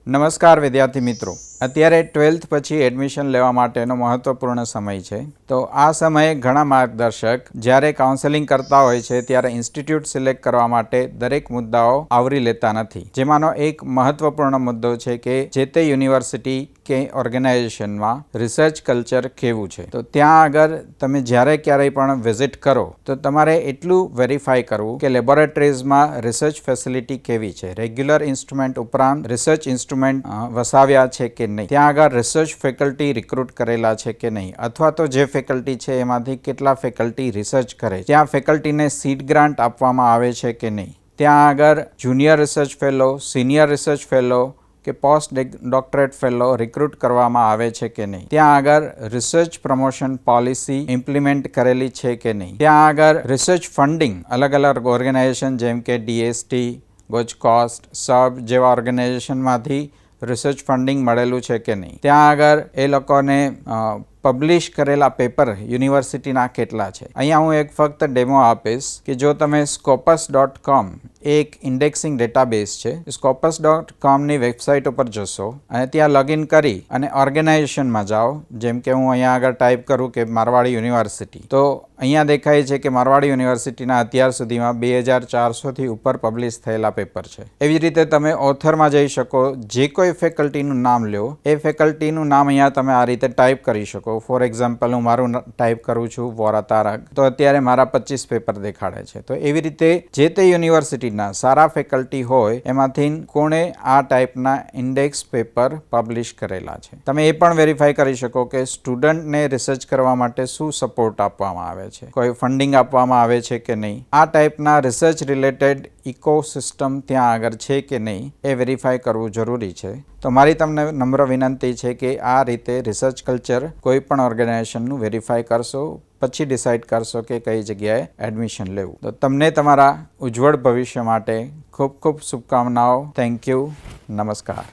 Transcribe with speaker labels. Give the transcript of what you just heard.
Speaker 1: નમસ્કાર વિદ્યાર્થી મિત્રો, અત્યારે 12th પછી એડમિશન લેવા માટેનો મહત્વપૂર્ણ સમય છે. તો આ સમયે ઘણા માર્ગદર્શક જ્યારે કાઉન્સેલિંગ કરતા હોય છે ત્યારે ઇન્સ્ટિટ્યૂટ સિલેક્ટ કરવા માટે દરેક મુદ્દાઓ આવરી લેતા નથી. જેમાંનો એક મહત્વપૂર્ણ મુદ્દો છે કે જે તે યુનિવર્સિટી કે ઓર્ગેનાઇઝેશનમાં રિસર્ચ કલ્ચર કેવું છે. તો ત્યાં આગળ તમે જ્યારે ક્યારેય પણ વિઝિટ કરો તો તમારે એટલું વેરીફાઈ કરવું કે લેબોરેટરીઝમાં રિસર્ચ ફેસિલિટી કેવી છે, રેગ્યુલર ઇન્સ્ટ્રુમેન્ટ ઉપરાંત રિસર્ચ ઇન્સ્ટ્રુમેન્ટ વસાવ્યા છે કે નહીં, ત્યાં આગળ રિસર્ચ ફેકલ્ટી રિક્રુટ કરેલા છે કે નહીં, અથવા તો જે ફેકલ્ટી છે એમાંથી કેટલા ફેકલ્ટી રિસર્ચ કરે, ત્યાં ફેકલ્ટીને સીટ ગ્રાન્ટ આપવામાં આવે છે કે નહીં, ત્યાં આગળ junior research fellow, senior research fellow કે પોસ્ટ ડોક્ટરેટ ફેલો રિક્રુટ કરવામાં આવે છે કે નહીં, ત્યાં આગળ રિસર્ચ પ્રમોશન પોલિસી ઇમ્પ્લિમેન્ટ કરેલી છે કે નહીં, ત્યાં આગળ રિસર્ચ ફંડિંગ અલગ અલગ ઓર્ગેનાઇઝેશન જેમ કે DST, ગોચકોસ્ટ, સબ જેવા ઓર્ગેનાઇઝેશનમાંથી રિસર્ચ ફંડિંગ મળેલું છે કે નહીં, ત્યાં આગળ એ લોકોને પબ્લિશ કરેલા પેપર યુનિવર્સિટીના કેટલા છે. અહીંયા હું એક ફક્ત ડેમો આપીશ કે જો તમે scopus.com એક ઇન્ડેક્સિંગ ડેટાબેઝ છે, scopus.comની વેબસાઇટ ઉપર જશો અને ત્યાં લોગિન કરી અને ઓર્ગેનાઇઝેશનમાં જાઓ. જેમ કે હું અહીંયા આગળ ટાઈપ કરું કે મારવાડી યુનિવર્સિટી, તો અહીંયા દેખાય છે કે મારવાડી યુનિવર્સિટીના અત્યાર સુધીમાં 2400થી ઉપર પબ્લિશ થયેલા પેપર છે. એવી રીતે તમે ઓથરમાં જઈ શકો, જે કોઈ ફેકલ્ટીનું નામ લો, એ ફેકલ્ટીનું નામ અહીંયા તમે આ રીતે ટાઈપ કરી શકો. ફોર એક્ઝામ્પલ હું મારું ટાઈપ કરું છું વોરા તારક, તો અત્યારે મારા 25 પેપર દેખાડે છે. તો એવી રીતે જે તે યુનિવર્સિટીના સારા ફેકલ્ટી હોય એમાંથી કોણે આ ટાઈપના ઇન્ડેક્સ પેપર પબ્લિશ કરેલા છે. તમે એ પણ વેરીફાઈ કરી શકો કે સ્ટુડન્ટને રિસર્ચ કરવા માટે શું સપોર્ટ આપવામાં આવે છે, કોઈ ફંડિંગ આપવામાં આવે છે કે નહીં, આ ટાઈપના રિસર્ચ રિલેટેડ ઇકોસિસ્ટમ ત્યાં આગળ છે કે નહીં એ વેરીફાઈ કરવું જરૂરી છે. તો મારી તમને નમ્ર વિનંતી છે કે આ રીતે રિસર્ચ કલ્ચર કોઈ પણ ઓર્ગેનાઇઝેશનનું વેરીફાઈ કરશો, પછી ડિસાઇડ કરશો કે કઈ જગ્યાએ એડમિશન લેવું. તો તમને તમારા ઉજ્જવળ ભવિષ્ય માટે ખૂબ ખૂબ શુભકામનાઓ. Thank you. નમસ્કાર.